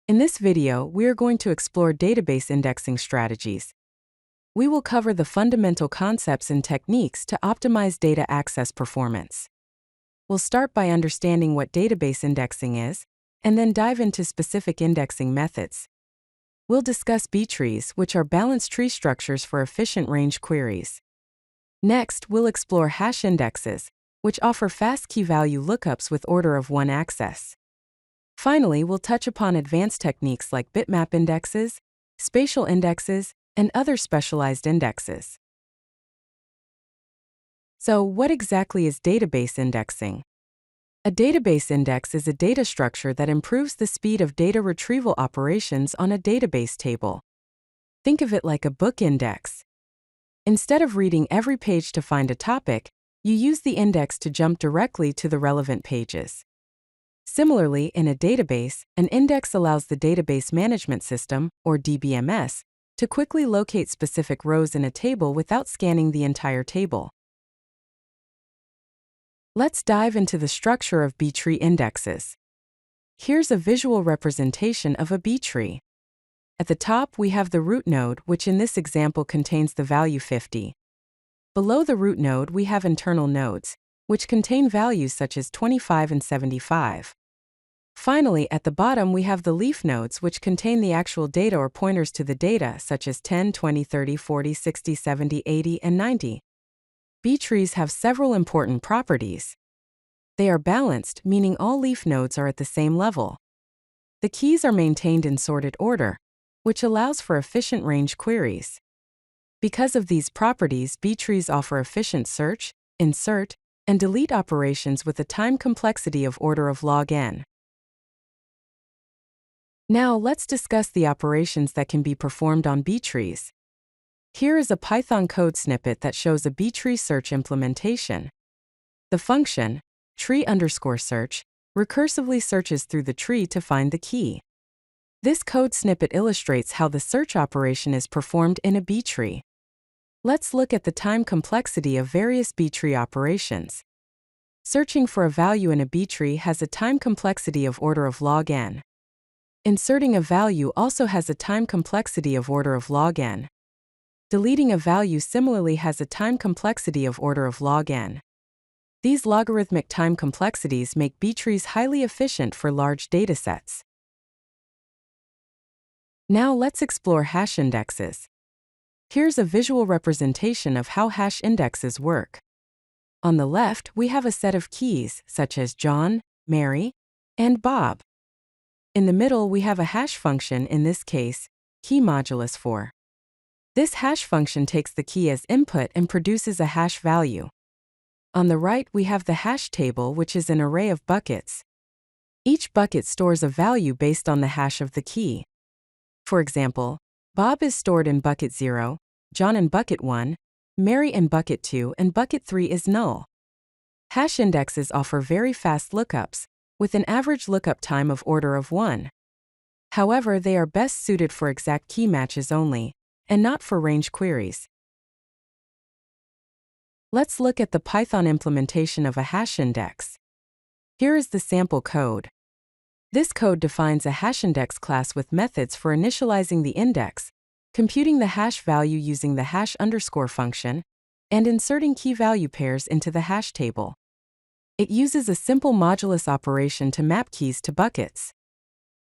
In this video, we are going to explore database indexing strategies. We will cover the fundamental concepts and techniques to optimize data access performance. We'll start by understanding what database indexing is, and then dive into specific indexing methods. We'll discuss btrees, which are balanced tree structures for efficient range queries. Next, we'll explore hash indexes, which offer fast key-value lookups with order of one access. Finally, we'll touch upon advanced techniques like bitmap indexes, spatial indexes, and other specialized indexes. So, what exactly is database indexing? A database index is a data structure that improves the speed of data retrieval operations on a database table. Think of it like a book index. Instead of reading every page to find a topic, you use the index to jump directly to the relevant pages. Similarly, in a database, an index allows the database management system, or DBMS, to quickly locate specific rows in a table without scanning the entire table. Let's dive into the structure of btree indexes. Here's a visual representation of a btree. At the top, we have the root node, which in this example contains the value 50. Below the root node, we have internal nodes, which contain values such as 25 and 75. Finally, at the bottom, we have the leaf nodes, which contain the actual data or pointers to the data, such as 10, 20, 30, 40, 60, 70, 80, and 90. Btrees have several important properties. They are balanced, meaning all leaf nodes are at the same level. The keys are maintained in sorted order, which allows for efficient range queries. Because of these properties, btrees offer efficient search, insert, and delete operations with a time complexity of order of log n. Now let's discuss the operations that can be performed on btrees. Here is a Python code snippet that shows a btree search implementation. The function, tree_search, recursively searches through the tree to find the key. This code snippet illustrates how the search operation is performed in a btree. Let's look at the time complexity of various btree operations. Searching for a value in a btree has a time complexity of order of log n. Inserting a value also has a time complexity of order of log n. Deleting a value similarly has a time complexity of order of log n. These logarithmic time complexities make btrees highly efficient for large datasets. Now let's explore hash indexes. Here's a visual representation of how hash indexes work. On the left, we have a set of keys, such as John, Mary, and Bob. In the middle, we have a hash function, in this case, key modulus 4. This hash function takes the key as input and produces a hash value. On the right, we have the hash table, which is an array of buckets. Each bucket stores a value based on the hash of the key. For example, Bob is stored in bucket 0, John in bucket 1, Mary in bucket 2, and bucket 3 is null. Hash indexes offer very fast lookups, with an average lookup time of order of 1. However, they are best suited for exact key matches only, and not for range queries. Let's look at the Python implementation of a hash index. Here is the sample code. This code defines a hashindex class with methods for initializing the index, computing the hash value using the hash_ function, and inserting key-value pairs into the hash table. It uses a simple modulus operation to map keys to buckets.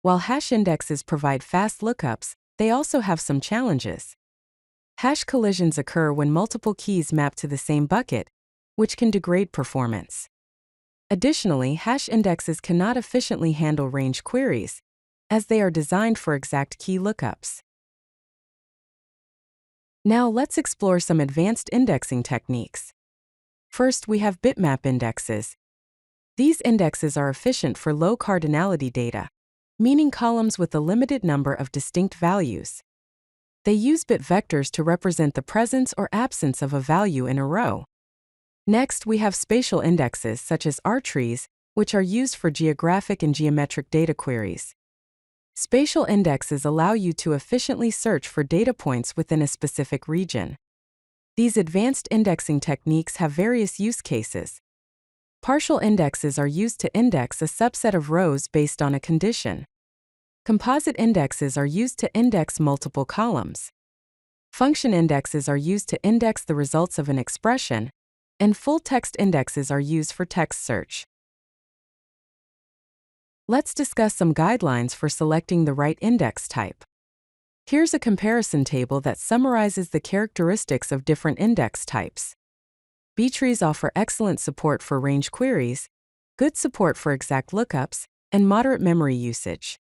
While hash indexes provide fast lookups, they also have some challenges. Hash collisions occur when multiple keys map to the same bucket, which can degrade performance. Additionally, hash indexes cannot efficiently handle range queries, as they are designed for exact key lookups. Now let's explore some advanced indexing techniques. First, we have bitmap indexes. These indexes are efficient for low cardinality data, meaning columns with a limited number of distinct values. They use bit vectors to represent the presence or absence of a value in a row. Next, we have spatial indexes such as trees, which are used for geographic and geometric data queries. Spatial indexes allow you to efficiently search for data points within a specific region. These advanced indexing techniques have various use cases. Partial indexes are used to index a subset of rows based on a condition. Composite indexes are used to index multiple columns. Function indexes are used to index the results of an expression, and full-text indexes are used for text search. Let's discuss some guidelines for selecting the right index type. Here's a comparison table that summarizes the characteristics of different index types. Btrees offer excellent support for range queries, good support for exact lookups, and moderate memory usage.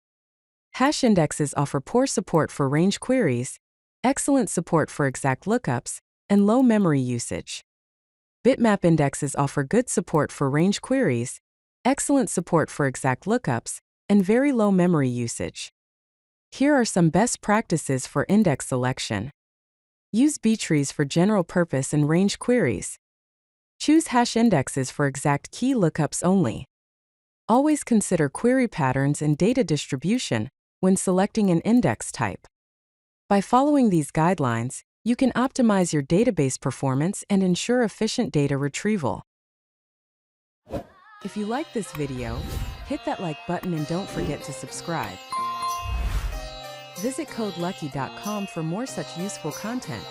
Hash indexes offer poor support for range queries, excellent support for exact lookups, and low memory usage. Bitmap indexes offer good support for range queries, excellent support for exact lookups, and very low memory usage. Here are some best practices for index selection. Use btrees for general purpose and range queries. Choose hash indexes for exact key lookups only. Always consider query patterns and data distribution when selecting an index type. By following these guidelines, you can optimize your database performance and ensure efficient data retrieval. If you like this video, hit that like button and don't forget to subscribe. Visit CodeLucky.com for more such useful content.